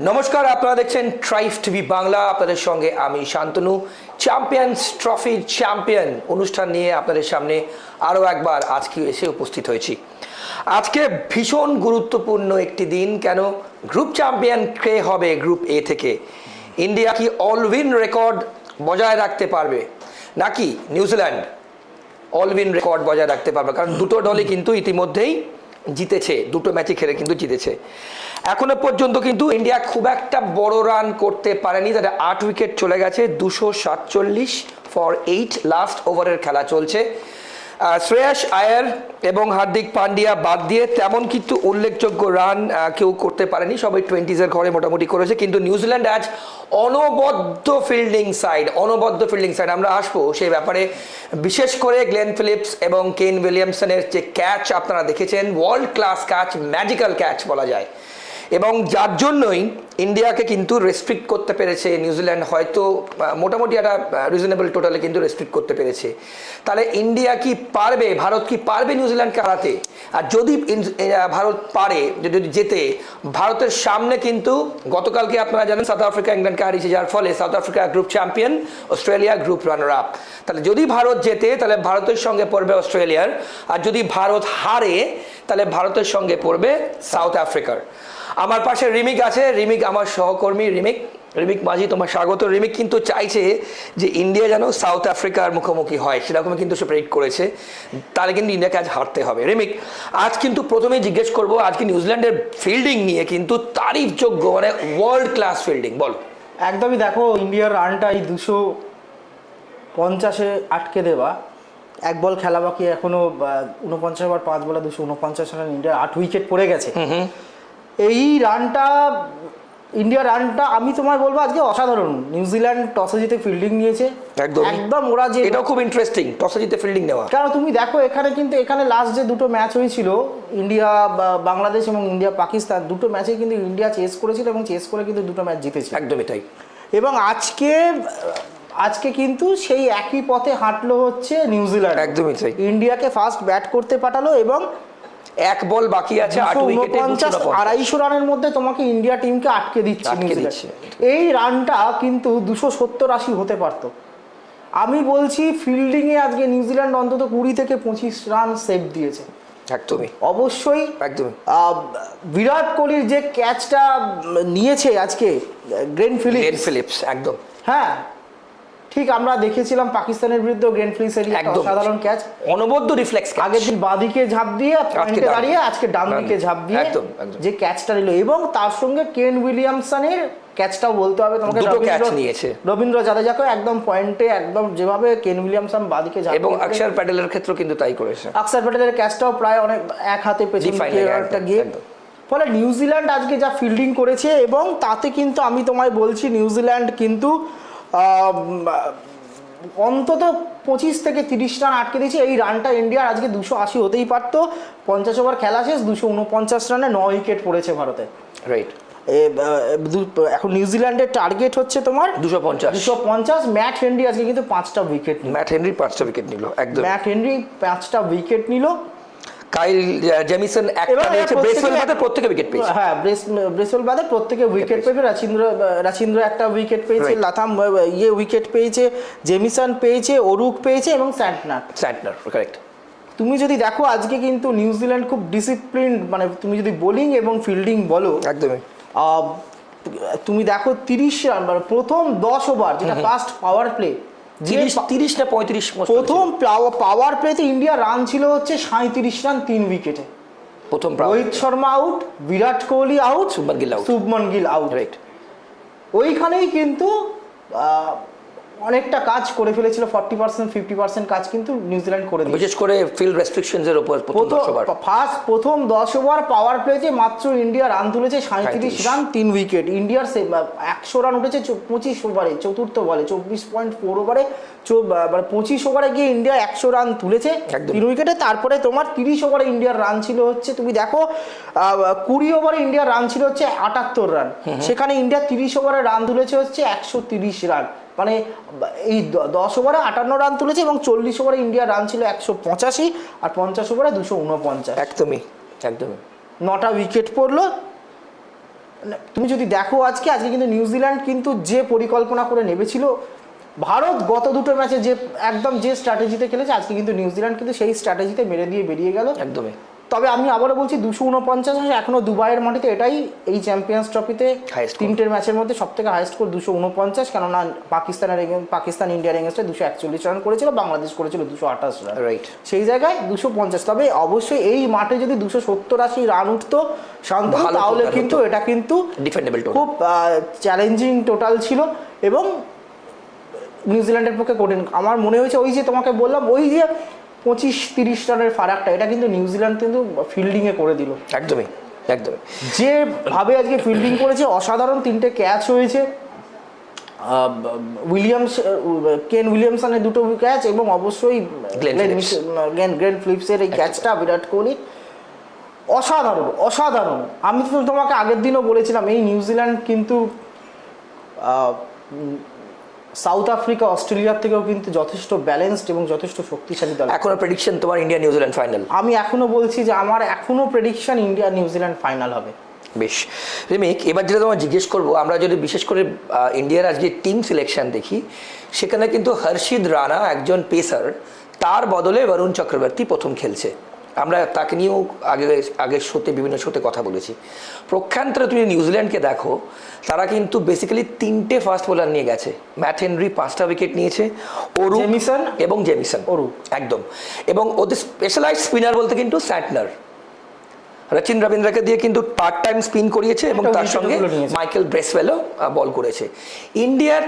নমস্কার, আপনারা দেখছেন ট্রাইফ টিভি বাংলা। আপনাদের সঙ্গে আমি শান্তনু। চ্যাম্পিয়ন্স ট্রফির চ্যাম্পিয়ন অনুষ্ঠান নিয়ে আপনাদের সামনে আরও একবার আজকে এসে উপস্থিত হয়েছি। আজকে ভীষণ গুরুত্বপূর্ণ একটি দিন। কেন? গ্রুপ চ্যাম্পিয়ন কে হবে গ্রুপ এ থেকে? ইন্ডিয়া কি অলউইন রেকর্ড বজায় রাখতে পারবে, নাকি নিউজিল্যান্ড অলউইন রেকর্ড বজায় রাখতে পারবে? কারণ দুটো দলই কিন্তু ইতিমধ্যেই জিতেছে, দুটো ম্যাচে খেলে কিন্তু জিতেছে। এখনো পর্যন্ত কিন্তু ইন্ডিয়া খুব একটা বড় রান করতে পারেনি। তাদের 8 উইকেট চলে গেছে, 247 ফর 8 লাস্ট ওভারের খেলা চলছে। শ্রেয়াস আয়ার এবং হার্দিক পান্ডিয়া বাদ দিয়ে তেমন কিন্তু উল্লেখযোগ্য রান কেউ করতে পারেনি, সবাই 20s-এর ঘরে মোটামুটি করেছে। কিন্তু নিউজিল্যান্ড আজ অনবদ্য ফিল্ডিং সাইড। আমরা আসবো সেই ব্যাপারে। বিশেষ করে গ্লেন ফিলিপস এবং কেন উইলিয়ামসনের যে ক্যাচ আপনারা দেখেছেন, world class catch, magical catch বলা যায়, এবং যার জন্যই ইন্ডিয়াকে কিন্তু রেস্ট্রিক্ট করতে পেরেছে নিউজিল্যান্ড। হয়তো মোটামুটি একটা রিজনেবল টোটালে কিন্তু রেস্ট্রিক্ট করতে পেরেছে। তাহলে ইন্ডিয়া কি পারবে, ভারত কি পারবে নিউজিল্যান্ডকে হারাতে? আর যদি ভারত পারে, যদি জেতে, ভারতের সামনে কিন্তু গতকালকে আপনারা জানেন সাউথ আফ্রিকা ইংল্যান্ডকে হারিয়েছে, যার ফলে south Africa group champion, Australia group runner up. তাহলে যদি ভারত জেতে তাহলে ভারতের সঙ্গে পড়বে অস্ট্রেলিয়ার, আর যদি ভারত হারে তাহলে ভারতের সঙ্গে পড়বে সাউথ আফ্রিকার। আমার পাশে রিমিক আছে। রিমিক আমার সহকর্মী। রিমিক মাঝি, তোমার স্বাগত। রিমিক কিন্তু চাইছে যে ইন্ডিয়া যেন সাউথ আফ্রিকার মুখোমুখি হয়, সেরকমই কিন্তু সে প্রেডিক্ট করেছে। তাহলে কিন্তু ইন্ডিয়াকে আজ হারতে হবে। রিমিক, আজ কিন্তু প্রথমেই জিজ্ঞেস করবো, আজকে নিউজিল্যান্ডের ফিল্ডিং নিয়ে কিন্তু তারিফযোগ্য, মানে ওয়ার্ল্ড ক্লাস ফিল্ডিং। বল। একদমই। দেখো, ইন্ডিয়ার রানটা এই 250-এ আটকে দেওয়া, এক বল খেলা বাকি এখনো, 49 ওভার 5 বলে 249 রান, ইন্ডিয়ার 8 উইকেট পড়ে গেছে। এই ইন্ডিয়ার রানটা আমি তোমায় বলবো আজকে অসাধারণ। নিউজিল্যান্ড টসে জিতে ফিল্ডিং নিয়েছে একদম। ওরা যে, এটাও খুব ইন্টারেস্টিং, টসে জিতে ফিল্ডিং নেওয়া। কারণ তুমি দেখো এখানে লাস্ট যে দুটো ম্যাচ হয়েছিল, ইন্ডিয়া বাংলাদেশ এবং ইন্ডিয়া পাকিস্তান, দুটো ম্যাচে কিন্তু ইন্ডিয়া চেস করেছিল এবং চেস করে কিন্তু দুটো ম্যাচ জিতেছে। একদমই তাই। এবং আজকে কিন্তু সেই একই পথে হাঁটলো হচ্ছে নিউজিল্যান্ড। একদমই তাই। ইন্ডিয়াকে ফার্স্ট ব্যাট করতে পাঠালো এবং এক বল বাকি আছে, 8 উইকেটে 250 রানের মধ্যে তোমাকে ইন্ডিয়া টিমকে আটকে দিচ্ছে। এই রানটা কিন্তু 270-80 হতে পারত। আমি বলছি ফিল্ডিংয়ে আজকে নিউজিল্যান্ড অন্তত 20 থেকে 25 রান সেভ দিয়েছে। একদমই, অবশ্যই। একদমই। বিরাট কোহলির যে ক্যাচটা নিয়েছে আজকে গ্লেন ফিলিপস, একদম। হ্যাঁ, ঠিক আমরা দেখেছিলাম পাকিস্তানের বিরুদ্ধে গ্লেন ফিলিপসের একটা সাধারণ ক্যাচ, অনবদ্য রিফ্লেক্স। আগের দিন বাঁদিকে ঝাঁপ দিয়ে পয়েন্টে দাঁড়িয়ে আজকে ডান দিকে ঝাঁপ দিয়ে যে ক্যাচটা নিল, এবং তার সঙ্গে কেন উইলিয়ামসনের ক্যাচটাও বলতে হবে তোমাকে, রবীন্দ্র জাদেজাকে একদম পয়েন্টে, একদম যেভাবে কেন উইলিয়ামসন বাঁদিকে ঝাঁপ, এবং অক্ষর প্যাটেলের ক্ষেত্রে কিন্তু তাই করেছে। অক্ষর প্যাটেলের ক্যাচটাও প্রায় অনেক এক হাতে পেছনে একটা গিয়ে, ফলে নিউজিল্যান্ড আজকে যা ফিল্ডিং করেছে, এবং তাতে কিন্তু আমি তোমায় বলছি নিউজিল্যান্ড কিন্তু অন্তত 25 থেকে 30 রান আটকে দিয়েছে। এই রানটা ইন্ডিয়ার আজকে 280 হতেই পারতো। 50 ওভার খেলা শেষ, 249 রানে 9 উইকেট পড়েছে ভারতে। রাইট। এখন নিউজিল্যান্ডের টার্গেট হচ্ছে তোমার 250। ম্যাট হেনরি আজকে কিন্তু 5টা উইকেট নিল। একদম। ম্যাট হেনরি 5টা উইকেট নিল। কাইল জেমিসন একটা নিয়েছে, ব্রেসওয়েল বাদে প্রত্যেকটা উইকেট পেয়েছে। হ্যাঁ, ব্রেসওয়েল বাদে প্রত্যেকটা উইকেট পেয়েছে। রাচিন্দ্র একটা উইকেট পেয়েছে, লাথাম উইকেট পেয়েছে, জেমিসন পেয়েছে, ওরুক পেয়েছে এবং স্যান্টনার। কারেক্ট। তুমি যদি দেখো আজকে কিন্তু নিউজিল্যান্ড খুব ডিসিপ্লিন, মানে তুমি যদি বোলিং এবং ফিল্ডিং বলো, একদমই। তুমি দেখো 30 রান, মানে প্রথম 10 ওভার যেটা ফার্স্ট পাওয়ার প্লে, 30 না 35, প্রথম পাওয়ার প্লেতে ইন্ডিয়া রান ছিল হচ্ছে 37 রান 3 উইকেটে। প্রথম Rohit Sharma out, Virat Kohli out, Shubman Gill out. Right. ওইখানেই কিন্তু অনেকটা কাজ করে ফেলেছিল। 40% 50% কাজ কিন্তু নিউজিল্যান্ড করে দিয়েছে, বিশেষ করে ফিল্ড রেস্ট্রিকশনস এর উপর। প্রথম 10 ওভার পাওয়ার প্লেতে মাত্র ইন্ডিয়া রান তুলেছে 37 রান 3 উইকেট। ইন্ডিয়ার 100 রান উঠেছে 25 ওভারে, চতুর্থ বলে 24.4 ওভারে, 25 ওভারে গিয়ে ইন্ডিয়া 100 রান তুলেছে 3 উইকেটে। তারপরে তোমার 30 ওভারে ইন্ডিয়ার রান ছিল হচ্ছে, তুমি দেখো 20 ওভারে ইন্ডিয়ার রান ছিল হচ্ছে 78 রান, সেখানে ইন্ডিয়া 30 ওভারে রান তুলেছে হচ্ছে 130 রান। মানে এই 10 ওভারে 58 রান তুলেছে, এবং 40 ওভারে ইন্ডিয়ার রান ছিল 185, আর 50 ওভারে 249। একদমই। 9টা উইকেট পড়লো। তুমি যদি দেখো আজকে কিন্তু নিউজিল্যান্ড কিন্তু যে পরিকল্পনা করে নেমেছিল, ভারত গত দুটো ম্যাচে যে একদম যে স্ট্র্যাটেজিতে খেলেছে, আজকে কিন্তু নিউজিল্যান্ড কিন্তু সেই স্ট্র্যাটেজিতে মেরে দিয়ে বেরিয়ে গেল একদমই। তবে আমি আবারও বলছি 249 এখনো দুবাইয়ের মাটিতে এটাই এই চ্যাম্পিয়ন্স ট্রফিতে তিনটের ম্যাচের মধ্যে সব থেকে হাইয়েস্ট স্কোর 249, কেননা পাকিস্তান ইন্ডিয়ার এগেনস্টে 241 রান করেছিল, বাংলাদেশ করেছিল 228 রান, রাইট। সেই জায়গায় 250। তবে অবশ্যই এই মাঠে যদি 270-80 রান উঠতো শান্তনু, তাহলে কিন্তু এটা কিন্তু খুব চ্যালেঞ্জিং টোটাল ছিল এবং নিউজিল্যান্ডের পক্ষে কঠিন। আমার মনে হয়েছে ওই যে তোমাকে বললাম, ওই যে 25-30 রানের ফারাকটা, এটা কিন্তু নিউজিল্যান্ড কিন্তু ফিল্ডিংয়ে করে দিল। একদমই একদমই। যেভাবে আজকে ফিল্ডিং করেছে অসাধারণ, 3টে ক্যাচ হয়েছে, কেন উইলিয়ামসনের 2টো ক্যাচ এবং অবশ্যই গ্লেন ফিলিপসের এই ক্যাচটা বিরাট কোহলি অসাধারণ অসাধারণ। আমি তো তোমাকে আগের দিনও বলেছিলাম এই নিউজিল্যান্ড কিন্তু সাউথ আফ্রিকা অস্ট্রেলিয়ার থেকেও কিন্তু যথেষ্ট ব্যালেন্সড এবং যথেষ্ট শক্তিশালী দল। এখনো প্রেডিকশন তোমার ইন্ডিয়া নিউজিল্যান্ড ফাইনাল? আমি এখনো বলছি যে আমার এখনো প্রেডিকশন ইন্ডিয়া নিউজিল্যান্ড ফাইনাল হবে। বেশ রিমিক, এবার যেটা তোমার জিজ্ঞেস করবো, আমরা যদি বিশেষ করে ইন্ডিয়ার আজকে টিম সিলেকশন দেখি, সেখানে কিন্তু হর্ষিদ রানা একজন পেসার, তার বদলে বরুণ চক্রবর্তী প্রথম খেলছে। আমরা তাকে নিয়েও আগের শোতে বিভিন্ন শোতে কথা বলেছি। প্রক্ষান্তরে তুমি নিউজিল্যান্ডকে দেখো, তারা কিন্তু বেসিক্যালি 3টে ফাস্ট বোলার নিয়ে গেছে। ম্যাট হেনরি 5টা উইকেট নিয়েছে, জেমিসন একদম, এবং ওদের স্পেশালাইজড স্পিনার বলতে কিন্তু স্যান্টনার, রচিন রবীন্দ্রকে দিয়ে কিন্তু পার্ট টাইম স্পিন করিয়েছে এবং তার সঙ্গে মাইকেল ব্রেসওয়েলও বল করেছে। ইন্ডিয়ার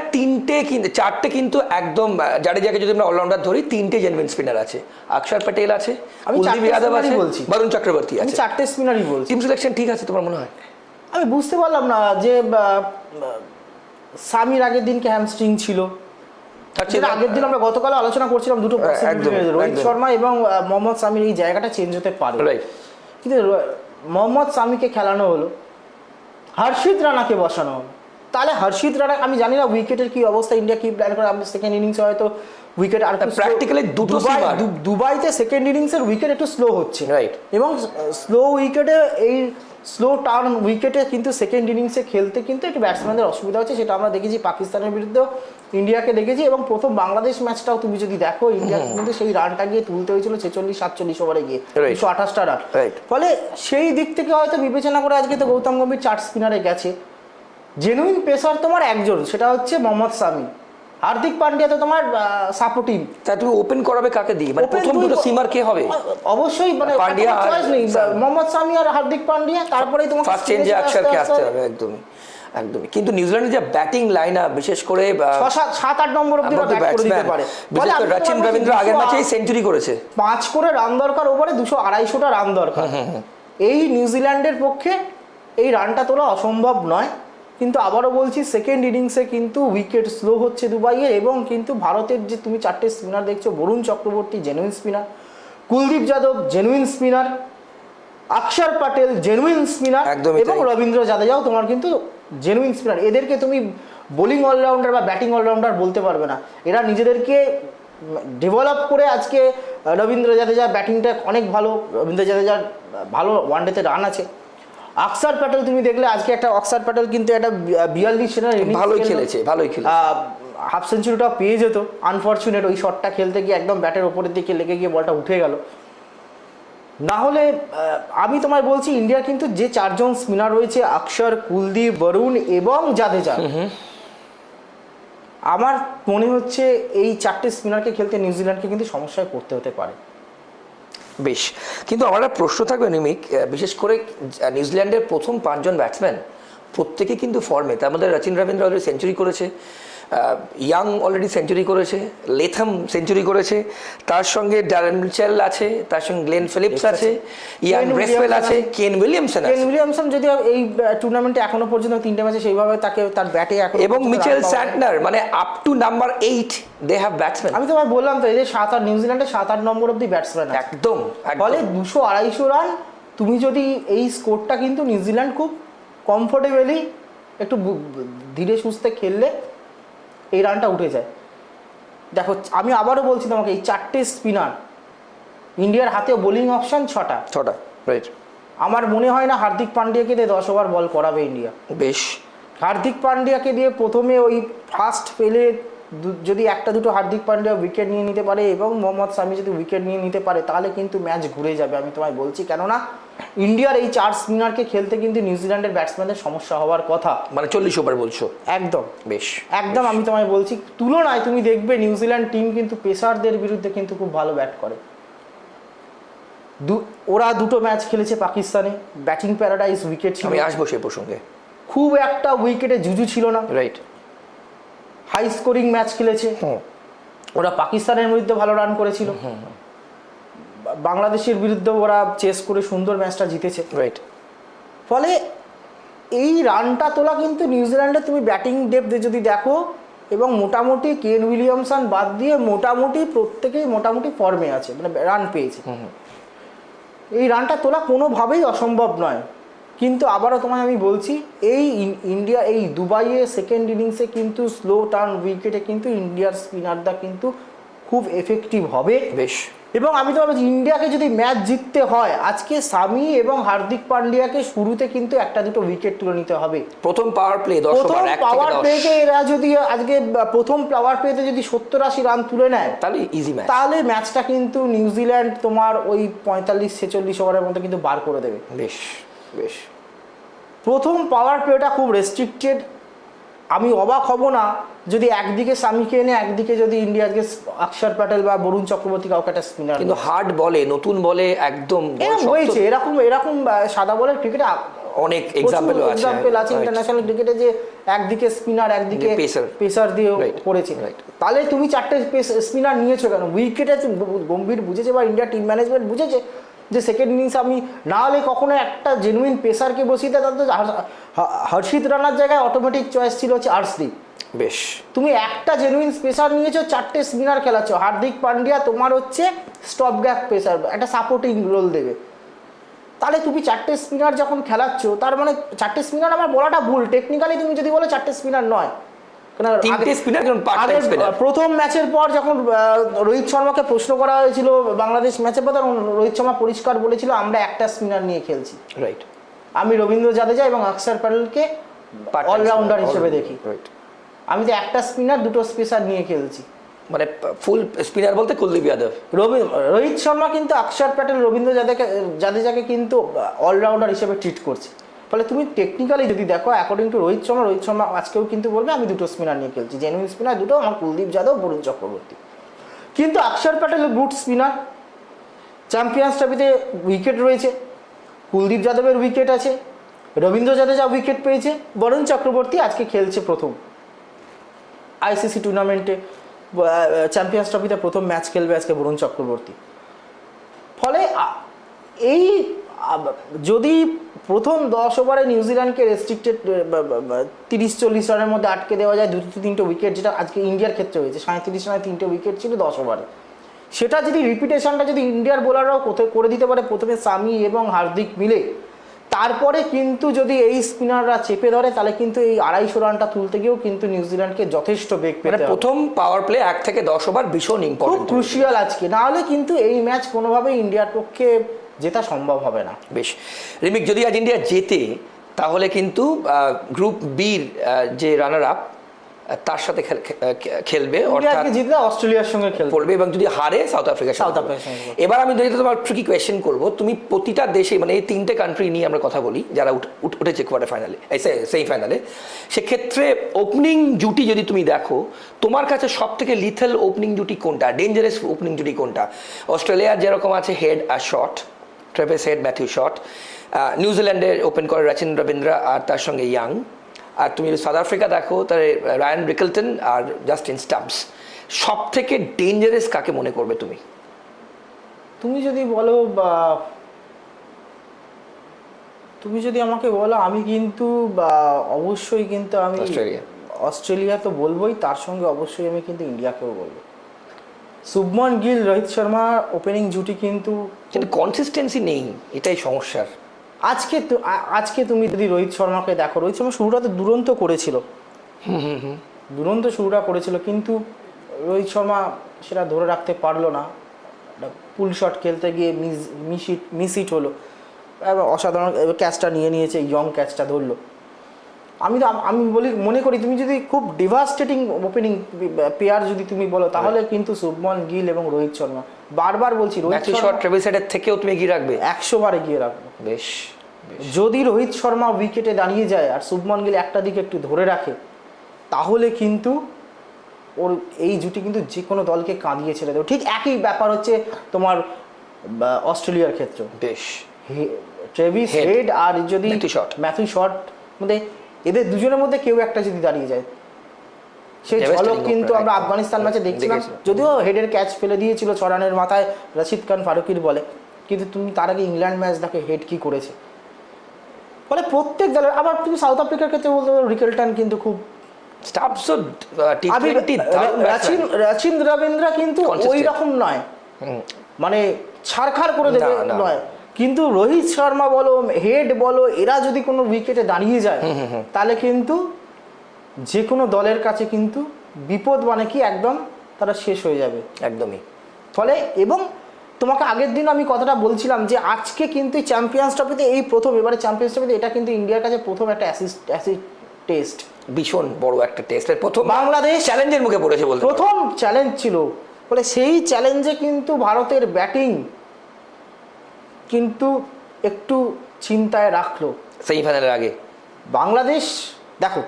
4টে কিন্তু একদম, জাডেজাকে যদি আমরা অলরাউন্ডার ধরি, 3টে জেনুইন স্পিনার আছে। অক্ষর প্যাটেল আছে, কুলদীপ যাদব আছে, বরুণ চক্রবর্তী আছে। 4টে স্পিনারই বলছি। টিম সিলেকশন ঠিক আছে তোমার মনে হয়? আমি বুঝতে পারলাম না যে সামির আগের দিনকে হ্যামস্ট্রিং ছিল, আগের দিন আমরা গতকাল আলোচনা করছিলাম দুটো রোহিত শর্মা এবং মোহাম্মদ সামির এই জায়গাটা চেঞ্জ হতে পারে, কিন্তু মোহাম্মদ সামিকে খেলানো হলো, হর্ষিদ রানাকে বসানো হলো। তাহলে হর্ষিদ রানা, আমি জানি না উইকেটের কি অবস্থা, ইন্ডিয়া কি প্ল্যান করে, সেকেন্ড ইনিংসে হয়তো উইকেট আর প্র্যাকটিক্যালি দুবাইতে সেকেন্ড ইনিংসের উইকেট একটু স্লো হচ্ছে, রাইট, এবং স্লো উইকেটে এই স্লো টার্ন উইকেটে কিন্তু সেকেন্ড ইনিংসে খেলতে কিন্তু একটু ব্যাটসম্যানদের অসুবিধা হচ্ছে। সেটা আমরা দেখেছি পাকিস্তানের বিরুদ্ধেও, ইন্ডিয়াকে দেখেছি, এবং প্রথম বাংলাদেশ ম্যাচটাও তুমি যদি দেখো, ইন্ডিয়া কিন্তু সেই রানটা গিয়ে তুলতে হয়েছিল 46-47 ওভারে গিয়ে 228টা রান। ফলে সেই দিক থেকে হয়তো বিবেচনা করে আজকে তো গৌতম গম্ভীর 4 স্পিনারে গেছে। জেনুইন পেসার তোমার একজন, সেটা হচ্ছে মোহাম্মদ সামি। হার্দিক পান্ডিয়া তো তোমার সাপোর্টিভ। তা তুমি ওপেন করাবে কাকে দিয়ে, মানে প্রথম দুটো সিমার কে হবে? অবশ্যই মানে পান্ডিয়া চয়েস নেই, মোহাম্মদ সামি আর হার্দিক পান্ডিয়া, তারপরেই তোমার ফার্স্ট চেঞ্জে অক্ষরকে আসতে হবে। একদমই একদমই। কিন্তু নিউজিল্যান্ডের যে ব্যাটিং লাইন আপ, বিশেষ করে 7-8 নম্বর অবধি ব্যাট করে দিতে পারে। বিশেষ করে রচিন রবীন্দ্র আগের ম্যাচেই সেঞ্চুরি করেছে, 5 করে রান দরকার, ওভারে 200-250টা রান দরকার। এই নিউজিল্যান্ডের পক্ষে এই রানটা তোলা অসম্ভব নয়। কিন্তু আবারও বলছি, সেকেন্ড ইনিংসে কিন্তু উইকেট স্লো হচ্ছে দুবাইয়ের, এবং কিন্তু ভারতের যে তুমি 4টে স্পিনার দেখছো, Varun Chakravarthy genuine spinner, Kuldeep Yadav genuine spinner, Axar Patel genuine spinner, এবং রবীন্দ্র জাদেজাও তোমার কিন্তু জেনুইন স্পিনার। এদেরকে তুমি বোলিং অলরাউন্ডার বা ব্যাটিং অলরাউন্ডার বলতে পারবে না। এরা নিজেদেরকে ডেভেলপ করে, আজকে রবীন্দ্র জাদেজার ব্যাটিংটা অনেক ভালো, রবীন্দ্র জাদেজার ভালো ওয়ানডেতে রান আছে। অক্ষর প্যাটেল তুমি দেখলে আজকে একটা, অক্ষর প্যাটেল কিন্তু একটা 42 রানের ইনিংস ভালোই খেলেছে, হাফ সেঞ্চুরিটা পেয়ে যেত। আনফরচুনেট ওই শটটা খেলতে গিয়ে একদম ব্যাটের ওপরের দিকে লেগে গিয়ে বলটা উঠে গেল। না হলে আমি তোমায় বলছি, ইন্ডিয়া কিন্তু যে 4জন স্পিনার রয়েছে, অক্ষর, কুলদীপ, বরুণ এবং জাদেজা, আমার মনে হচ্ছে এই 4টে স্পিনারকে খেলতে নিউজিল্যান্ডকে কিন্তু সমস্যায় পড়তে হতে পারে। বেশ, কিন্তু আমার একটা প্রশ্ন থাকবে নিমিক, বিশেষ করে নিউজিল্যান্ডের প্রথম 5জন ব্যাটসম্যান প্রত্যেকে কিন্তু ফর্মে। তার মধ্যে রচিন রবীন্দ্র অলরেডি সেঞ্চুরি করেছে, ইয়াং অলরেডি সেঞ্চুরি করেছে, লেথাম সেঞ্চুরি করেছে, তার সঙ্গে ড্যারেন মিচেল আছে, তার সঙ্গে গ্লেন ফিলিপস আছে, ইয়ান ব্রেসওয়েল আছে, কেন উইলিয়ামসন যদি এই টুর্নামেন্টে এখনো পর্যন্ত 3টে ম্যাচে সেইভাবে তাকে তার ব্যাটে, এবং মিচেল স্যান্টনার, মানে up to number 8 they have batsman. আমি তোমায় বললাম তো, এই যে নিউজিল্যান্ডে 7-8 নম্বর অব্দি ব্যাটসম্যান একদম। ফলে 200-250 রান, তুমি যদি এই স্কোরটা কিন্তু নিউজিল্যান্ড খুব কমফোর্টেবলি একটু ধীরে সুস্থে খেললে এই রানটা উঠে যায়। দেখো, আমি আবারও বলছি তোমাকে, এই 4টে স্পিনার, ইন্ডিয়ার হাতে বোলিং অপশন 6টা, রাইট। আমার মনে হয় না হার্দিক পান্ডিয়াকে দিয়ে 10 ওভার বল করাবে ইন্ডিয়া। বেশ, হার্দিক পান্ডিয়াকে দিয়ে প্রথমে ওই ফার্স্ট পেলে যদি একটা দুটো হার্দিক পান্ডিয়া উইকেট নিয়ে নিতে পারে এবং মোহাম্মদ শামি যদি উইকেট নিয়ে নিতে পারে তাহলে কিন্তু ম্যাচ ঘুরে যাবে, আমি তোমায় বলছি। কেননা ইন্ডিয়ার এই 4 স্পিনারকে খেলতে কিন্তু নিউজিল্যান্ডের ব্যাটসম্যানদের সমস্যা হওয়ার কথা। মানে 40 ওভার বলছো? একদম, বেশ একদম। আমি তোমায় বলছি তুলনায় তুমি দেখবে নিউজিল্যান্ড টিম কিন্তু পেসারদের বিরুদ্ধে কিন্তু খুব ভালো ব্যাট করে। ওরা দুটো ম্যাচ খেলেছে পাকিস্তানে, ব্যাটিং প্যারাডাইস উইকেট ছিল। আমি আসবো সেই প্রসঙ্গে। খুব একটা উইকেটে জুজু ছিল না, রাইট। হাই স্কোরিং ম্যাচ খেলেছে। ওরা পাকিস্তানের বিরুদ্ধে ভালো রান করেছিল, বাংলাদেশের বিরুদ্ধে ওরা চেস করে সুন্দর ম্যাচটা জিতেছে। রাইট। ফলে এই রানটা তোলা কিন্তু নিউজিল্যান্ডে তুমি ব্যাটিং ডেপথ যদি দেখো এবং মোটামুটি কেন উইলিয়ামসন বাদ দিয়ে মোটামুটি প্রত্যেকেই মোটামুটি ফর্মে আছে, মানে রান পেয়েছে। এই রানটা তোলা কোনোভাবেই অসম্ভব নয়। কিন্তু আবারও তোমায় আমি বলছি এই ইন্ডিয়া এই দুবাইয়ে সেকেন্ড ইনিংসে কিন্তু স্লো টার্ন উইকেটে কিন্তু ইন্ডিয়ার স্পিনাররা কিন্তু খুব এফেক্টিভ হবে। বেশ। এবং আমি তো ভাবছি ইন্ডিয়াকে যদি ম্যাচ জিততে হয় আজকে শামি এবং হার্দিক পান্ডিয়াকে শুরুতে কিন্তু একটা দুটো উইকেট তুলে নিতে হবে। প্রথম পাওয়ার প্লে 10 ওভার, এক থেকে 10। পাওয়ার প্লেতে এরা যদি আজকে প্রথম পাওয়ার প্লেতে যদি 70-80 রান তুলে নেয় তাহলে ইজি ম্যাচ, তাহলে ম্যাচটা কিন্তু নিউজিল্যান্ড তোমার ওই 45-46 ওভারের মধ্যে কিন্তু বার করে দেবে। বেশ বেশ। প্রথম পাওয়ার প্লেটা খুব রেস্ট্রিক্টেড। আমি অবাক হব না যদি একদিকে শামিকে এনে একদিকে যদি ইন্ডিয়াকে অক্ষর প্যাটেল বা বরুণ চক্রবর্তী কাউকে একটা স্পিনার। কিন্তু হার্ড বলে, নতুন বলে একদম হয়েছে এরকম সাদা বলের ক্রিকেটে অনেক এক্সাম্পল আছে ইন্টারন্যাশনাল ক্রিকেটে, যে একদিকে স্পিনার একদিকে পেসার দিয়ে করেছে। তাহলে তুমি 4টে স্পিনার নিয়েছো কেন? উইকেটে গম্ভীর বুঝেছে বা ইন্ডিয়া টিম ম্যানেজমেন্ট বুঝেছে যে সেকেন্ড ইনিংস আমি না হলে কখনো একটা জেনুইন পেসারকে বসিয়ে দেয়। তাদের হর্ষিত রানার জায়গায় অটোমেটিক চয়েস ছিল হচ্ছে আর্শদীপ। বেশ, তুমি একটা জেনুইন পেসার নিয়েছো, 4টে স্পিনার খেলাচ্ছ। হার্দিক পান্ডিয়া তোমার হচ্ছে স্টপ গ্যাপ পেসার, একটা সাপোর্টিং রোল দেবে। তাহলে তুমি 4টে স্পিনার যখন খেলাচ্ছ তার মানে 4টে স্পিনার আমার বলাটা ভুল, টেকনিক্যালি তুমি যদি বলো 4টে স্পিনার নয়। প্রথম ম্যাচের পর যখন রোহিত শর্মাকে প্রশ্ন করা হয়েছিল বাংলাদেশ ম্যাচের পর, তখন রোহিত শর্মা পরিষ্কার বলেছিল আমরা একটা স্পিনার নিয়ে খেলছি। রাইট। আমি রবীন্দ্র জাদেজা এবং অক্ষর প্যাটেলকে অলরাউন্ডার হিসেবে দেখি। আমি তো একটা স্পিনার দুটো স্পেসার নিয়ে খেলছি। মানে ফুল স্পিনার বলতে কুলদীপ যাদব, রোহিত শর্মা কিন্তু অক্ষর প্যাটেল রবীন্দ্র জাদেজাকে কিন্তু অলরাউন্ডার হিসেবে ট্রিট করছে। ফলে তুমি টেকনিক্যালি যদি দেখো অ্যাকর্ডিং টু রোহিত শর্মা আজকেও কিন্তু বলবে আমি দুটো স্পিনার নিয়ে খেলছি, জেনুইন স্পিনার দুটো, আমার কুলদীপ যাদব, বরুণ চক্রবর্তী। কিন্তু অক্ষর প্যাটেল গুড স্পিনার, চ্যাম্পিয়ন্স ট্রফিতে উইকেট রয়েছে, কুলদীপ যাদবের উইকেট আছে, রবীন্দ্র জাদেজা উইকেট পেয়েছে, বরুণ চক্রবর্তী আজকে খেলছে প্রথম আইসিসি টুর্নামেন্টে, চ্যাম্পিয়ন্স ট্রফিতে প্রথম ম্যাচ খেলবে আজকে বরুণ চক্রবর্তী। ফলে এই যদি প্রথম 10 ওভারে নিউজিল্যান্ডকে রেস্ট্রিক্টেড 30-40 রানের মধ্যে আটকে দেওয়া যায় 2-3টে উইকেট, যেটা আজকে ইন্ডিয়ার ক্ষেত্রে হয়েছে, 37 রানে 3টে উইকেট ছিল 10 ওভারে, সেটা যদি রিপিটেশনটা যদি ইন্ডিয়ার বোলাররাও কোথায় করে দিতে পারে, প্রথমে শামি এবং হার্দিক মিলে, তারপরে কিন্তু যদি এই স্পিনাররা চেপে ধরে তাহলে কিন্তু এই 250 রানটা তুলতে গিয়েও কিন্তু নিউজিল্যান্ডকে যথেষ্ট বেগ পেতে হবে। প্রথম পাওয়ার প্লে 1 থেকে 10 ওভার ভীষণ ইম্পর্টেন্ট, খুব ক্রুশিয়াল আজকে, না হলে কিন্তু এই ম্যাচ কোনোভাবেই ইন্ডিয়ার পক্ষে জেতা সম্ভব হবে না। বেশ রিমিক, যদি আজ ইন্ডিয়া জেতে তাহলে কিন্তু গ্রুপ বির যে রানার আপ তার সাথে খেলবে, অর্থাৎ জিতলে অস্ট্রেলিয়ার সঙ্গে খেলবে এবং যদি হারে সাউথ আফ্রিকার সঙ্গে। এবার আমি যদি তোমার ট্রিকি কোয়েশ্চেন করব, তুমি প্রতিটা দেশে মানে এই 3টে কান্ট্রি নিয়ে আমরা কথা বলি যারা উঠেছে কোয়ার্টার ফাইনালে, সেমিফাইনালে, সেক্ষেত্রে ওপেনিং জুটি যদি তুমি দেখো, তোমার কাছে সব থেকে লিথেল ওপেনিং জুটি কোনটা, ডেঞ্জারাস ওপেনিং জুটি কোনটা? অস্ট্রেলিয়ার যেরকম আছে হেড আর Short, Travis Head, Matthew Short, নিউজিল্যান্ডের ওপেন করে রচিন রবীন্দ্র আর তার সঙ্গে ইয়াং, আর তুমি সাউথ আফ্রিকা দেখো তাহলে রায়ান রিকলটন আর জাস্টিন স্টাবস। সব থেকে ডেঞ্জারাস কাকে মনে করবে তুমি? তুমি যদি বলো বা তুমি যদি আমাকে বলো, আমি কিন্তু অবশ্যই কিন্তু আমি অস্ট্রেলিয়া তো বলবোই, তার সঙ্গে অবশ্যই আমি কিন্তু ইন্ডিয়াকেও বলবো। শুভমন গিল, রোহিত শর্মা ওপেনিং জুটি কিন্তু কনসিস্টেন্সি নেই, এটাই সমস্যার। আজকে তুমি যদি রোহিত শর্মাকে দেখো, রোহিত শর্মা শুরুটা তো দুরন্ত করেছিল, দুরন্ত শুরুটা করেছিল, কিন্তু রোহিত শর্মা সেটা ধরে রাখতে পারলো না, পুল শট খেলতে গিয়ে মিস হিট হলো। অসাধারণ ক্যাচটা নিয়েছে, ইয়ং ক্যাচটা ধরলো। আমি মনে করি তুমি যদি খুব ডিভাস্টেটিং ওপেনিং পেয়ার যদি তুমি বলো, তাহলে কিন্তু শুভমন গিল এবং রোহিত শর্মা। বারবার বলছি, রোহিত শর্মা ট্রেভিস হেডের থেকেও তুমি এগিয়ে রাখবে? 100 বার এগিয়ে রাখবো। বেশ। যদি রোহিত শর্মা উইকেটে দাঁড়িয়ে যায় আর শুভমন গিল একটা দিকে একটু ধরে রাখে, তাহলে কিন্তু ওর এই জুটি কিন্তু যে কোনো দলকে কাঁদিয়ে ছেড়ে দেবে। ঠিক একই ব্যাপার হচ্ছে তোমার অস্ট্রেলিয়ার ক্ষেত্রে। বেশ। ট্রেভিস হেড আর যদি ম্যাথিউ শট মধ্যে এদের দুজনের মধ্যে কেউ একটা যদি দাঁড়িয়ে যায়, সেই ঝলক কিন্তু আমরা আফগানিস্তান ম্যাচে দেখছিলাম। যদিও হেডের ক্যাচ ফেলে দিয়েছিল 6 রানের মাথায় রশিদ খান ফারুকির বলে, কিন্তু তুমি তার আগে ইংল্যান্ড ম্যাচ দেখে হেড কি করেছে। ফলে প্রত্যেক দলের, আবার তুমি সাউথ আফ্রিকার ক্ষেত্রে বলতে পারো রিকেলটন কিন্তু খুব রচিন রবীন্দ্র কিন্তু ওই রকম নয়, মানে ছাড়খাড় করে দেবে নয়। কিন্তু রোহিত শর্মা বলো, হেড বলো, এরা যদি কোনো উইকেটে দাঁড়িয়ে যায়, তাহলে কিন্তু যে কোনো দলের কাছে কিন্তু বিপদ, মানে কি একদম তারা শেষ হয়ে যাবে একদমই। ফলে এবং তোমাকে আগের দিন আমি কথাটা বলছিলাম যে আজকে কিন্তু চ্যাম্পিয়ন্স ট্রফিতে এই প্রথম, এবারে চ্যাম্পিয়ন্স ট্রফিতে এটা কিন্তু ইন্ডিয়ার কাছে প্রথম একটা অ্যাসিড টেস্ট, ভীষণ বড় একটা টেস্টের প্রথম বাংলাদেশ চ্যালেঞ্জের মুখে পড়েছে, বলতে প্রথম চ্যালেঞ্জ ছিল। ফলে সেই চ্যালেঞ্জে কিন্তু ভারতের ব্যাটিং কিন্তু একটু চিন্তায় রাখলো সেমিফাইনালের আগে। বাংলাদেশ দেখো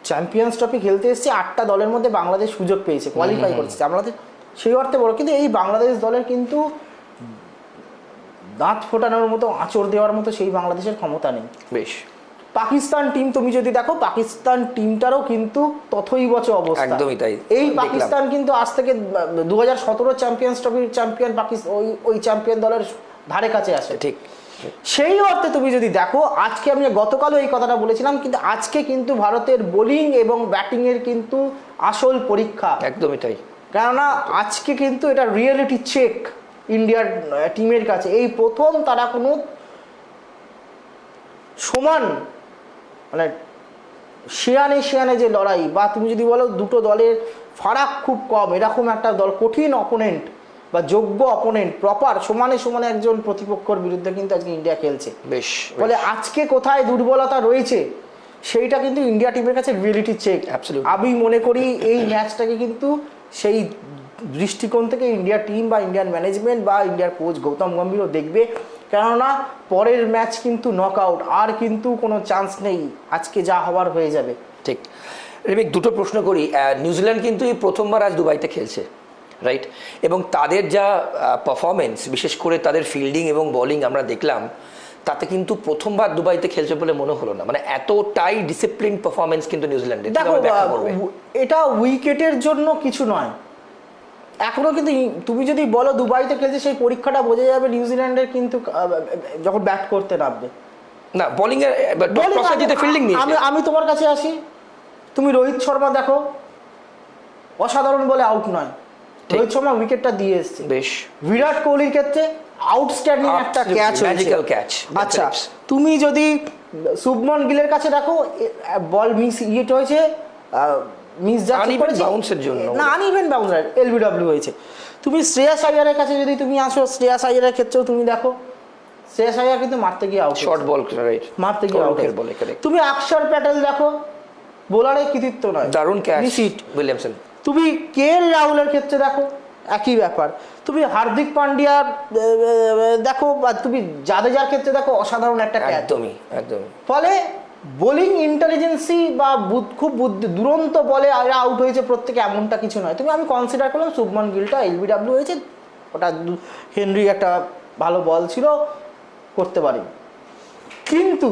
চ্যাম্পিয়ন্স ট্রফি খেলতে এসেছে, 8টা দলের মধ্যে বাংলাদেশ সুযোগ পেয়েছে, কোয়ালিফাই করেছে, বাংলাদেশ সেই অর্থে বড়। কিন্তু এই বাংলাদেশ দলের কিন্তু দাঁত ফোটানোর মতো, আঁচড় দেওয়ার মতো সেই বাংলাদেশের ক্ষমতা নেই। বেশ। পাকিস্তান টিম তুমি যদি দেখো, পাকিস্তান টিমটারও কিন্তু তথৈবচ অবস্থা, একদমই তাই। এই পাকিস্তান কিন্তু আজ থেকে 2017 চ্যাম্পিয়ন্স ট্রফির চ্যাম্পিয়ন পাকিস্তান ওই চ্যাম্পিয়ন দলের ধারে কাছে আসে। ঠিক। সেই অর্থে তুমি যদি দেখো, আজকে আমি গতকালও এই কথাটা বলেছিলাম, কিন্তু আজকে কিন্তু ভারতের বোলিং এবং ব্যাটিংয়ের কিন্তু আসল পরীক্ষা। একদমই তাই। কেননা আজকে কিন্তু এটা রিয়েলিটি চেক ইন্ডিয়ার টিমের কাছে। এই প্রথম তারা কোনো সমান, মানে শিয়ানে যে লড়াই, বা তুমি যদি বলো দুটো দলের ফারাক খুব কম, এরকম একটা দল, কঠিন অপোনেন্ট বা যোগ্য অপোনেন্ট, প্রপার সমানে সমানে একজন প্রতিপক্ষের বিরুদ্ধে কিন্তু আজকে ইন্ডিয়া খেলছে। বেশ। ফলে আজকে কোথায় দুর্বলতা রয়েছে সেইটা কিন্তু ইন্ডিয়া টিমের কাছে রিয়েলিটি চেক। আমি মনে করি এই ম্যাচটাকে কিন্তু সেই দৃষ্টিকোণ থেকে ইন্ডিয়া টিম বা ইন্ডিয়ান ম্যানেজমেন্ট বা ইন্ডিয়ার কোচ গৌতম গম্ভীরও দেখবে, কেননা পরের ম্যাচ কিন্তু নকআউট, আর কিন্তু কোনো চান্স নেই, আজকে যা হওয়ার হয়ে যাবে। ঠিক। রিমিক, দুটো প্রশ্ন করি। নিউজিল্যান্ড কিন্তু এই প্রথমবার আজ দুবাইতে খেলছে, রাইট? এবং তাদের যা পারফরমেন্স, বিশেষ করে তাদের ফিল্ডিং এবং বোলিং আমরা দেখলাম, তাতে কিন্তু প্রথমবার দুবাইতে খেলছে বলে মনে হলো না। মানে এতটাই ডিসিপ্লিন পারফরমেন্স কিন্তু নিউজিল্যান্ডের। দেখো এটা উইকেটের জন্য কিছু নয়, এখনো কিন্তু তুমি যদি বলো দুবাইতে খেলছে, সেই পরীক্ষাটা বোঝা যাবে নিউজিল্যান্ডের কিন্তু যখন ব্যাট করতে নামবে। না, বোলিং এর ফিল্ডিং নিয়ে আমি তোমার কাছে আসি, তুমি রোহিত শর্মা দেখো, অসাধারণ বলে আউট নয়, রোহিত শর্মা উইকেটটা দিয়ে এসছে। বেশ। বিরাট কোহলির ক্ষেত্রে আউটস্ট্যান্ডিং একটা ক্যাচ, ম্যাজিক্যাল ক্যাচ। আচ্ছা, তুমি যদি শুভমন গিলের কাছে দেখো, বল মিস হয়েছে, মিস বাউন্সের জন্য, না আনইভেন বাউন্স, এলবিডব্লিউ হয়েছে। তুমি শ্রেয়াস আইয়ারের কাছে যদি তুমি আসো, শ্রেয়াস আইয়ারের ক্ষেত্রেও তুমি দেখো, শ্রেয়াস আইয়ার কিন্তু মারতে গিয়ে আউট, শর্ট বল, রাইট, মারতে গিয়ে আউট। তুমি অক্ষর প্যাটেল দেখো, বোলারের কৃতিত্ব নয়, দারুণ ক্যাচ উইলিয়ামসন। তুমি কেএল রাহুলের ক্ষেত্রে দেখো, একই ব্যাপার। তুমি হার্দিক পান্ডিয়ার দেখো, বা তুমি জাদেজার ক্ষেত্রে দেখো, অসাধারণ একটা ক্যাচ। একদমই একদমই। ফলে বোলিং ইন্টেলিজেন্সি বা খুব দুরন্ত বলে আউট হয়েছে প্রত্যেকে, এমনটা কিছু নয়। আমি কনসিডার করলাম শুভমন গিলটা এলবিডব্লিউ হয়েছে, ওটা হেনরি একটা ভালো বল ছিল, করতে পারি, কিন্তু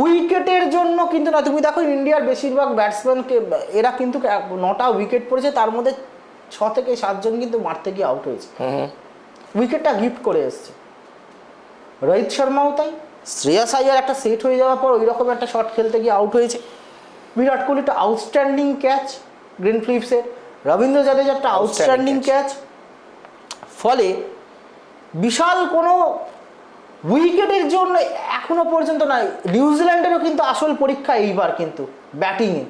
উইকেটের জন্য কিন্তু না। তুমি দেখো ইন্ডিয়ার বেশিরভাগ ব্যাটসম্যানকে, এরা কিন্তু 9টা উইকেট পড়েছে, তার মধ্যে 6 থেকে 7 জন কিন্তু মারতে গিয়ে আউট হয়েছে, উইকেটটা গিফট করে এসছে। রোহিত শর্মাও তাই, শ্রেয়াস আইয়ার একটা সেট হয়ে যাওয়ার পর ওই রকম একটা শট খেলতে গিয়ে আউট হয়েছে। বিরাট কোহলি একটা আউটস্ট্যান্ডিং ক্যাচ গ্রিন ফ্লিপসের, রবীন্দ্র জাদেজা একটা আউটস্ট্যান্ডিং ক্যাচ। ফলে বিশাল কোনো উইকেটের জন্য এখনো পর্যন্ত নাই। নিউজিল্যান্ডেরও কিন্তু আসল পরীক্ষা এইবার কিন্তু ব্যাটিংয়ে।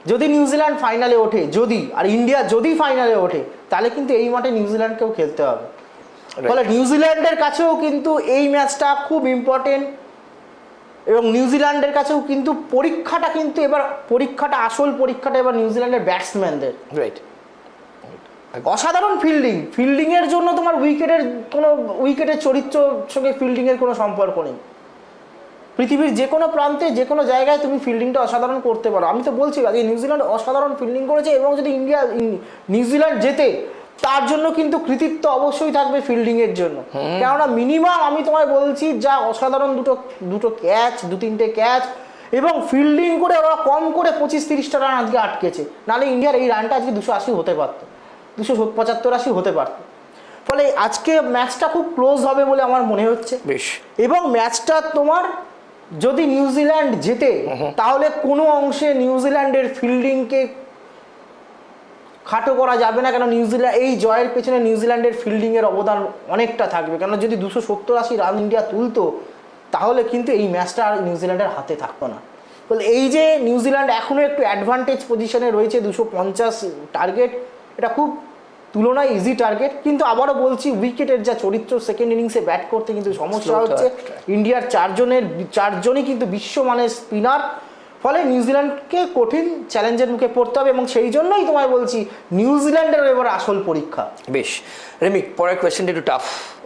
যদি নিউজিল্যান্ড ফাইনালে ওঠে, আর ইন্ডিয়া যদি ফাইনালে ওঠে, তাহলে কিন্তু এই মাঠে নিউজিল্যান্ডকেও খেলতে হবে। ফলে নিউজিল্যান্ডের কাছেও কিন্তু এই ম্যাচটা খুব ইম্পর্টেন্ট, এবং নিউজিল্যান্ডের কাছেও কিন্তু আসল পরীক্ষাটা এবার নিউজিল্যান্ডের ব্যাটসম্যানদের। রাইট। অসাধারণ ফিল্ডিংয়ের জন্য তোমার উইকেটের চরিত্রের সঙ্গে ফিল্ডিংয়ের কোনো সম্পর্ক নেই। পৃথিবীর যে কোনো প্রান্তে যে কোনো জায়গায় তুমি ফিল্ডিংটা অসাধারণ করতে পারো। আমি তো বলছি আজকে নিউজিল্যান্ড অসাধারণ ফিল্ডিং করেছে, এবং যদি নিউজিল্যান্ড জেতে তার জন্য কিন্তু কৃতিত্ব অবশ্যই থাকবে ফিল্ডিংয়ের জন্য। কেননা মিনিমাম আমি তোমায় বলছি যা অসাধারণ দুটো ক্যাচ, 2-3টে ক্যাচ, এবং ফিল্ডিং করে ওরা কম করে 25-30টা রান আজকে আটকেছে। নাহলে ইন্ডিয়ার এই রানটা আজকে 280 হতে পারতো, 275-80 হতে পারতো। ফলে আজকে ম্যাচটা খুব ক্লোজ হবে বলে আমার মনে হচ্ছে। বেশ। এবং ম্যাচটা তোমার যদি নিউজিল্যান্ড জেতে তাহলে কোনো অংশে নিউজিল্যান্ডের ফিল্ডিংকে খাটো করা যাবে না, কেন এই জয়ের পেছনে নিউজিল্যান্ডের ফিল্ডিংয়ের অবদান অনেকটা থাকবে। কেন যদি 270-80 রান ইন্ডিয়া তুলতো তাহলে কিন্তু এই ম্যাচটা আর নিউজিল্যান্ডের হাতে থাকতো না। বলে এই যে নিউজিল্যান্ড এখনও একটু অ্যাডভান্টেজ পজিশনে রয়েছে, 250 টার্গেট, এটা খুব তুলনায় ইজি টার্গেট। কিন্তু আবারও বলছি উইকেটের যা চরিত্র, সেকেন্ড ইনিংসে ব্যাট করতে কিন্তু সমস্যা হচ্ছে। ইন্ডিয়ার চারজনই কিন্তু বিশ্বমানের স্পিনার, ফলে নিউজিল্যান্ডকে কঠিন চ্যালেঞ্জের মুখে পড়তে হবে, এবং সেই জন্যই তোমায় বলছি নিউজিল্যান্ডের এবার আসল পরীক্ষা। বেশ রেমিক, পরের কোয়েশ্চেনটা একটু টাফ,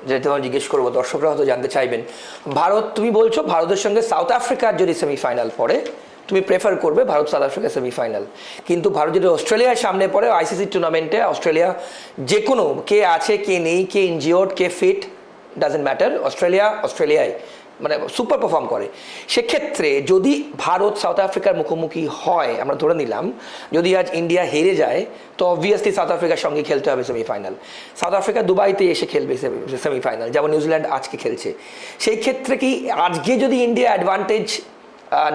যেটা তোমায় জিজ্ঞেস করবো, দর্শকরা হয়তো জানতে চাইবেন। তুমি বলছো ভারতের সঙ্গে সাউথ আফ্রিকার যদি সেমিফাইনাল পড়ে তুমি প্রেফার করবে ভারত সাউথ আফ্রিকা সেমিফাইনাল, কিন্তু ভারত যদি অস্ট্রেলিয়ার সামনে পড়ে আইসিসি টুর্নামেন্টে, অস্ট্রেলিয়া যে কোনো কে আছে কে নেই, কে ইনজিওর্ড কে ফিট, ডাজেন্ট ম্যাটার, অস্ট্রেলিয়ায় মানে সুপার পারফর্ম করে। সেক্ষেত্রে যদি ভারত সাউথ আফ্রিকার মুখোমুখি হয়, আমরা ধরে নিলাম যদি আজ ইন্ডিয়া হেরে যায়, তো অবভিয়াসলি সাউথ আফ্রিকার সঙ্গে খেলতে হবে সেমিফাইনাল। সাউথ আফ্রিকা দুবাইতে এসে খেলবে সেমিফাইনাল, যেমন নিউজিল্যান্ড আজকে খেলছে। সেই ক্ষেত্রে কি আজকে যদি ইন্ডিয়া অ্যাডভান্টেজ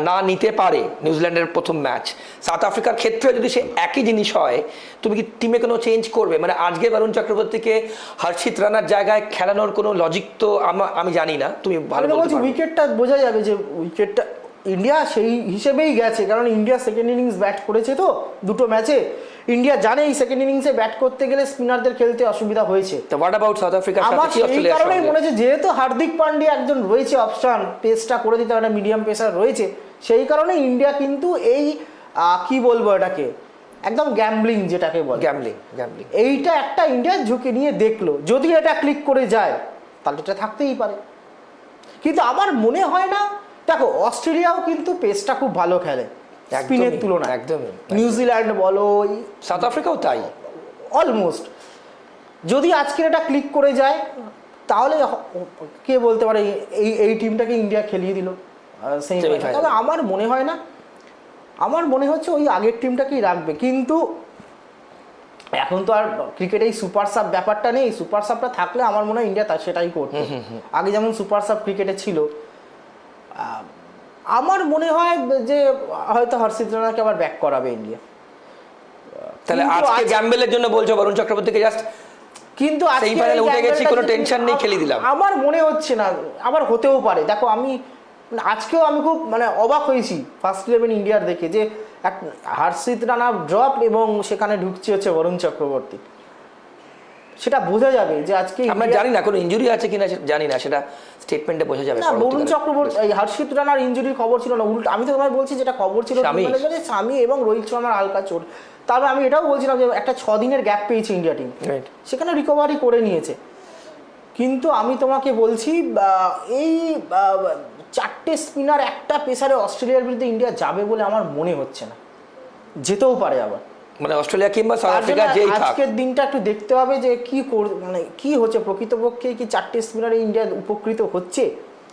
না নিতে পারে নিউজিল্যান্ডের প্রথম ম্যাচ, সাউথ আফ্রিকার ক্ষেত্রে যদি সে একই জিনিস হয়, তুমি কি টিমে কোনো চেঞ্জ করবে? মানে আজকে বরুণ চক্রবর্তীকে হর্ষিত রানার জায়গায় খেলানোর কোনো লজিক তো আমি জানি না, তুমি ভালো বলতে পারো। উইকেটটা বোঝা যাবে যে উইকেটটা ইন্ডিয়া সেই হিসেবেই গেছে, কারণ ইন্ডিয়া সেকেন্ড ইনিংস ব্যাট করেছে তো দুটো ম্যাচে। ইন্ডিয়া জানে এই সেকেন্ড ইনিংসে ব্যাট করতে গেলে স্পিনারদের খেলতে অসুবিধা হয়েছে। তো হোয়াট অ্যাবাউট সাউথ আফ্রিকা? আমার এই কারণেই মনে হচ্ছে যেহেতু হার্দিক পান্ডিয়া একজন রয়েছে অপশন, পেসটা করে দিতে একটা মিডিয়াম পেসার রয়েছে, সেই কারণে ইন্ডিয়া কিন্তু এই কি বলবো এটাকে একদম গ্যাম্বলিং, যেটাকে বলে গ্যাম্বলিং, এইটা একটা ইন্ডিয়া ঝুঁকি নিয়ে দেখলো, যদি এটা ক্লিক করে যায় তাহলে এটা থাকতেই পারে। কিন্তু আমার মনে হয় না, দেখো অস্ট্রেলিয়াও কিন্তু পেসটা খুব ভালো খেলে স্পিনের তুলনায়, একদমই। নিউজিল্যান্ড বলো, সাউথ আফ্রিকাও তাই অলমোস্ট। যদি আজকের এটা ক্লিক করে যায় তাহলে কে বলতে পারে এই টিমটাকে ইন্ডিয়া খেলিয়ে দিল সেমিফাইনাল। তবে আমার মনে হয় না, আমার মনে হচ্ছে ওই আগের টিমটাকেই রাখবে। কিন্তু এখন তো আর ক্রিকেটে এই সুপার সাব ব্যাপারটা নেই, সুপার সাবটা থাকলে আমার মনে হয় ইন্ডিয়া সেটাই করতো। আগে যেমন সুপার সাব ক্রিকেটে ছিল, আমার মনে হয় যে হয়তো হর্ষিত রানাকে আবার ব্যাক করাবে ইন্ডিয়া। তাহলে আজকে গ্যাম্বলের জন্য বলছো বরুণ চক্রবর্তীকে জাস্ট, কিন্তু সেমিফাইনালে উঠে গেছি কোনো টেনশন নেই খেলে দিলাম? আমার মনে হচ্ছে না, আবার হতেও পারে। দেখো আমি আজকেও আমি খুব অবাক হয়েছি ফার্স্ট 11 ইন্ডিয়ার দেখে, যে হর্ষিত রানা ড্রপ এবং সেখানে ঢুকছে হচ্ছে বরুণ চক্রবর্তী। সেটা বোঝা যাবে যে আজকে আমরা জানি না কোনো ইনজুরি আছে কিনা, জানি না, সেটা স্টেটমেন্টে বোঝা যাবে। না, বরুণ চক্রবর্তী হর্ষিত রানার ইনজুরির খবর ছিল না, উল্টো আমি তো তোমায় বলছি যেটা খবর ছিল শামি এবং রোহিত শর্মার হালকা চোট। তবে আমি এটাও বলছিলাম যে একটা 6 দিনের গ্যাপ পেয়েছে ইন্ডিয়া টিম, সেখানে রিকভারি করে নিয়েছে। কিন্তু আমি তোমাকে বলছি এই 4টে স্পিনার একটা পেসারে অস্ট্রেলিয়ার বিরুদ্ধে ইন্ডিয়া যাবে বলে আমার মনে হচ্ছে না, যেতেও পারে আবার। মানে অস্ট্রেলিয়া কিংবা সাউথ আফ্রিকা যেই থাক, আজকের দিনটা একটু দেখতে হবে যে কি হচ্ছে প্রকৃতপক্ষে, কি 4টে স্পিনারে ইন্ডিয়া উপকৃত হচ্ছে।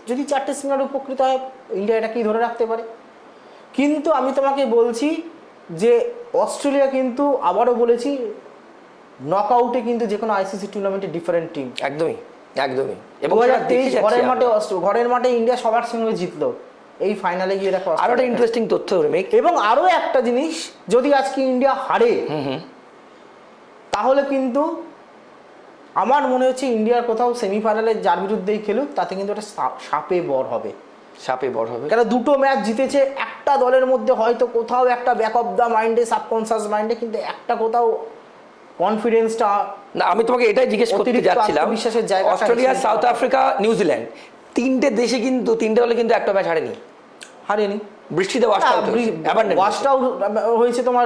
যদি 4টে স্পিনার উপকৃত হয় ইন্ডিয়া এটা কি ধরে রাখতে পারে। কিন্তু আমি তোমাকে বলছি যে অস্ট্রেলিয়া কিন্তু আবারও বলেছি নকআউটে কিন্তু যে কোনো আইসিসি টুর্নামেন্টে ডিফারেন্ট টিম, একদমই। এবং 2023 ঘরের মাঠে ইন্ডিয়া সবার সঙ্গে জিতলো, এই ফাইনালে গিয়ে দেখো আরো একটা ইন্টারেস্টিং তথ্য। এবং আরো একটা জিনিস, যদি আজকে ইন্ডিয়া হারে তাহলে কিন্তু আমার মনে হচ্ছে ইন্ডিয়ার কোথাও সেমিফাইনালে যার বিরুদ্ধেই খেলুক তাতে কিন্তু একটা সাপে বর হবে। কারণ দুটো ম্যাচ জিতেছে, একটা দলের মধ্যে হয়তো কোথাও একটা ব্যাক অফ দ্য মাইন্ডে, সাবকনসিয়াস মাইন্ডে কিন্তু একটা কোথাও কনফিডেন্সটা। না, আমি তোমাকে এটাই জিজ্ঞেস করতে অতিরিক্ত যাচ্ছিলাম, আত্মবিশ্বাসের জায়গাটা অস্ট্রেলিয়া, এখানে সাউথ আফ্রিকা, নিউজিল্যান্ড, তিনটে দেশে কিন্তু তিনটে দলে কিন্তু একটা ম্যাচ হারেনি, হারেনি। বৃষ্টিতে ওয়াশ আউট হয়েছে, ওয়াশ আউট হয়েছে তোমার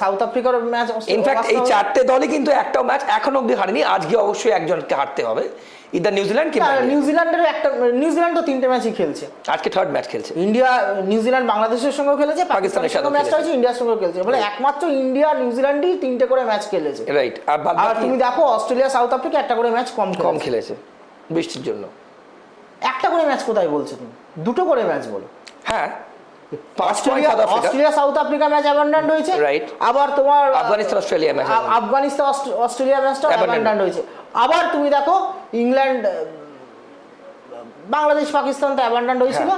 সাউথ আফ্রিকার ম্যাচ। ইনফ্যাক্ট এই চারটে দলই কিন্তু একটাও ম্যাচ এখনো অবধি হারেনি। আজকে অবশ্যই একজনকে হারতে হবে, ইদার নিউজিল্যান্ড কিংবা নিউজিল্যান্ডের একটা, নিউজিল্যান্ড তো তিনটে ম্যাচই খেলছে, আজকে থার্ড ম্যাচ খেলছে। ইন্ডিয়া, নিউজিল্যান্ড বাংলাদেশের সঙ্গেও খেলেছে, পাকিস্তানের সাথেও ম্যাচটা হয়েছে, ইন্ডিয়ার সঙ্গেও খেলছে, মানে একমাত্র ইন্ডিয়া নিউজিল্যান্ডই তিনটে করে ম্যাচ খেলেছে, রাইট। আর তুমি দেখো অস্ট্রেলিয়া সাউথ আফ্রিকা একটা করে ম্যাচ কম খেলেছে বৃষ্টির জন্য। একটা করে ম্যাচ কোথায় বলছো তুমি? দুটো করে ম্যাচ বলো। হ্যাঁ, অস্ট্রেলিয়া সাউথ আফ্রিকা ম্যাচ অ্যাবান্ডন্ট হয়েছে, রাইট। আবার তোমার Afghanistan Australia match, Afghanistan Australia ম্যাচটা অ্যাবান্ডন্ট হয়েছে। আবার তুমি দেখো ইংল্যান্ড বাংলাদেশ পাকিস্তান তো অ্যাবান্ডন্ট হয়েছিল,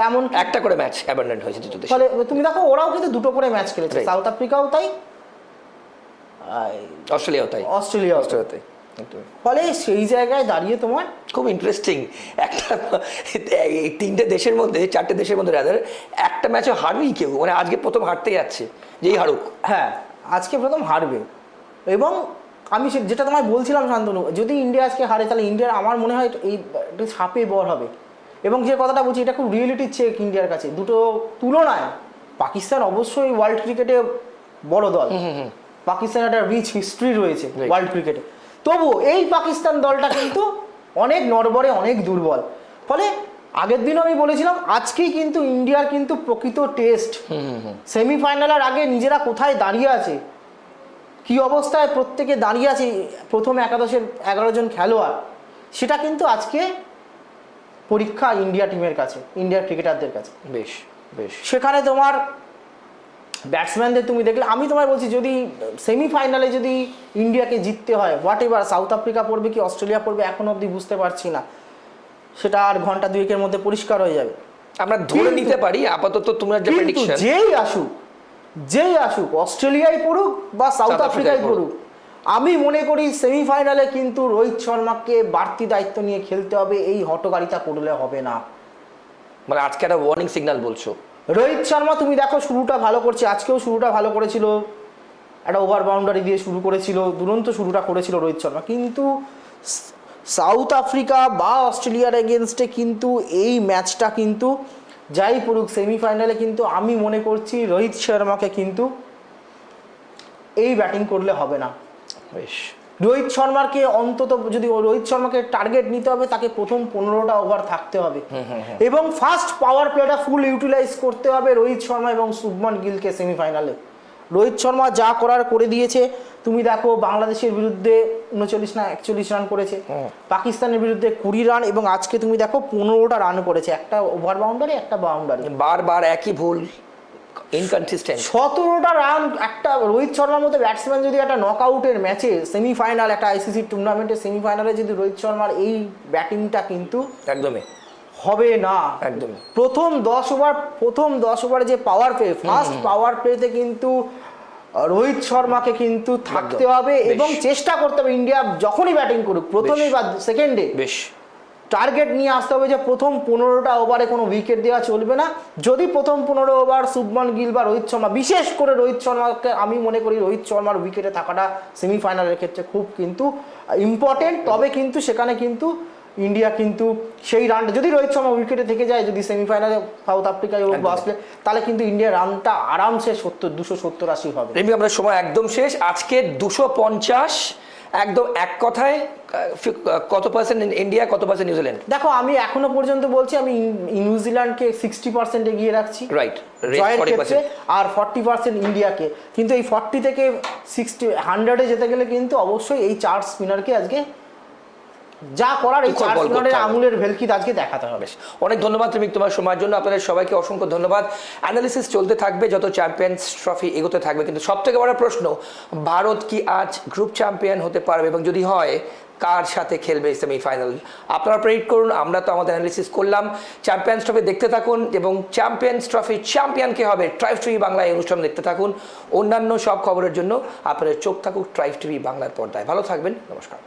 এমন একটা করে ম্যাচ অ্যাবান্ডন্ট হয়েছে দুটো দেশে। ফলে তুমি দেখো ওরাও কিন্তু দুটো করে ম্যাচ খেলেছে, সাউথ আফ্রিকাও তাই, অস্ট্রেলিয়াও তাই, অস্ট্রেলিয়াও তাই। ফলে সেই জায়গায় দাঁড়িয়ে তোমার খুব ইন্টারেস্টিং একটা, এই তিনটে দেশের মধ্যে, চারটে দেশের মধ্যে রাদার একটা ম্যাচও হারবেই কেউ, মানে আজকে প্রথম হারতে যাচ্ছে, যেই হারুক। হ্যাঁ, আজকে প্রথম হারবে। এবং আমি যেটা তোমায় বলছিলাম শান্তনু, যদি ইন্ডিয়া আজকে হারে তাহলে ইন্ডিয়ার আমার মনে হয় এই ছাপে বড় হবে। এবং যে কথাটা বলছি এটা খুব রিয়েলিটি চেক ইন্ডিয়ার কাছে। দুটো তুলনায় পাকিস্তান অবশ্যই ওয়ার্ল্ড ক্রিকেটে বড় দল, পাকিস্তানের একটা রিচ হিস্ট্রি রয়েছে ওয়ার্ল্ড ক্রিকেটে, তবু এই পাকিস্তান দলটা কিন্তু অনেক নড়বড়ে, অনেক দুর্বল। ফলে আগের দিনও আমি বলেছিলাম আজকেই কিন্তু ইন্ডিয়ার কিন্তু প্রকৃত টেস্ট, সেমিফাইনালের আগে নিজেরা কোথায় দাঁড়িয়ে আছে, কি অবস্থায় প্রত্যেকে দাঁড়িয়ে আছে, প্রথম একাদশের 11 জন খেলোয়াড়, সেটা কিন্তু আজকে পরীক্ষা ইন্ডিয়া টিমের কাছে, ইন্ডিয়ার ক্রিকেটারদের কাছে। বেশ বেশ, সেখানে তোমার ব্যাটসম্যানদের তুমি দেখলে, আমি তোমায় বলছি যদি সেমিফাইনালে যদি ইন্ডিয়াকে জিততে হয়, হোয়াট এভার সাউথ আফ্রিকা পড়বে কি অস্ট্রেলিয়া পড়বে এখন অবধি বুঝতে পারছি না, সেটা আর ঘন্টা দুয়েকের মধ্যে পরিষ্কার হয়ে যাবে। আমরা ধরে নিতে পারি আপাতত তোমার যে প্রেডিকশন, যেই আসুক অস্ট্রেলিয়ায় পড়ুক বা সাউথ আফ্রিকায় পড়ুক, আমি মনে করি সেমিফাইনালে কিন্তু রোহিত শর্মাকে বাড়তি দায়িত্ব নিয়ে খেলতে হবে, এই হটকারিতা করলে হবে না। মানে আজকে একটা ওয়ার্নিং সিগন্যাল বলছো? রোহিত শর্মা তুমি দেখো শুরুটা ভালো করছে, আজকেও শুরুটা ভালো করেছিল, একটা ওভার বাউন্ডারি দিয়ে শুরু করেছিল, দুরন্ত শুরুটা করেছিল রোহিত শর্মা, কিন্তু সাউথ আফ্রিকা বা অস্ট্রেলিয়ার এগেনস্টে কিন্তু এই ম্যাচটা কিন্তু যাই পড়ুক সেমিফাইনালে কিন্তু আমি মনে করছি রোহিত শর্মাকে কিন্তু এই ব্যাটিং করলে হবে না। বেশ, রোহিত শর্মাকে অন্তত, যদি রোহিত শর্মাকে টার্গেট নিতে হবে তাকে প্রথম 15টা ওভার থাকতে হবে এবং ফার্স্ট পাওয়ার প্লেটা ফুল ইউটিলাইজ করতে হবে রোহিত শর্মা এবং শুভমান গিলকে সেমিফাইনালে। রোহিত শর্মা যা করার করে দিয়েছে, তুমি দেখো বাংলাদেশের বিরুদ্ধে 39 না 41 রান করেছে, পাকিস্তানের বিরুদ্ধে 20 রান, এবং আজকে তুমি দেখো 15টা রান করেছে, একটা ওভার বাউন্ডারি একটা বাউন্ডারি, বারবার একই ভুল, ইনকনসিস্টেন্ট। 17টা রান। একটা রোহিত শর্মার মতো ব্যাটসম্যান যদি একটা নকআউটের ম্যাচে সেমিফাইনাল, একটা আইসিসি টুর্নামেন্টের সেমিফাইনালে যদি রোহিত শর্মার এই ব্যাটিংটা কিন্তু একদমই হবে না। একদমই প্রথম 10 ওভারে যে পাওয়ার প্লে, ফার্স্ট পাওয়ার প্লেতে কিন্তু রোহিত শর্মাকে কিন্তু থাকতে হবে এবং চেষ্টা করতে হবে ইন্ডিয়া যখনই ব্যাটিং করুক, প্রথমে বা সেকেন্ডে বেশ টার্গেট নিয়ে আসতে হবে যে প্রথম 15টা ওভারে কোনো উইকেট দেওয়া চলবে না। যদি প্রথম 15 ওভার শুভমান গিল বা রোহিত শর্মা, বিশেষ করে রোহিত শর্মাকে আমি মনে করি রোহিত শর্মার উইকেটে থাকাটা সেমিফাইনালের ক্ষেত্রে খুব কিন্তু ইম্পর্টেন্ট, তবে কিন্তু সেখানে কিন্তু ইন্ডিয়া কিন্তু সেই রানটা, যদি রোহিত শর্মা উইকেটে থেকে যায় যদি সেমিফাইনালে সাউথ আফ্রিকায় আসলে, তাহলে কিন্তু ইন্ডিয়ার রানটা আরামসে 270-80 হবে। আমরা সময় একদম শেষ, আজকে 250 একদম এক কথায় কত পার্সেন্ট ইন্ডিয়া, কত পার্সেন্ট নিউজিল্যান্ড? দেখো আমি এখনো পর্যন্ত বলছি আমি নিউজিল্যান্ডকে 60% এগিয়ে রাখছি, রাইট, আর 40% ইন্ডিয়াকে, কিন্তু এই 40 থেকে 100-এ যেতে গেলে কিন্তু অবশ্যই এই 4 স্পিনারকে আজকে যা করার, এই 4 স্পিনারের আঙুলের ভেলকিত আজকে দেখাতে হবে। অনেক ধন্যবাদ রিমিক তোমার সময়ের জন্য, আপনাদের সবাইকে অসংখ্য ধন্যবাদ। অ্যানালিসিস চলতে থাকবে যত চ্যাম্পিয়ন্স ট্রফি এগোতে থাকবে, কিন্তু সবথেকে বড় প্রশ্ন, ভারত কি আজ গ্রুপ চ্যাম্পিয়ন হতে পারবে, এবং যদি হয় কার সাথে খেলবে সেমিফাইনাল? আপনারা প্রেডিক্ট করুন, আমরা তো আমাদের অ্যানালিসিস করলাম। চ্যাম্পিয়ন্স ট্রফি দেখতে থাকুন এবং চ্যাম্পিয়ন্স ট্রফি চ্যাম্পিয়ন কে হবে ট্রাইব টিভি বাংলা এই অনুষ্ঠান দেখতে থাকুন। অন্যান্য সব খবরের জন্য আপনাদের চোখ থাকুক ট্রাইব টিভি বাংলার পর্দায়। ভালো থাকবেন, নমস্কার।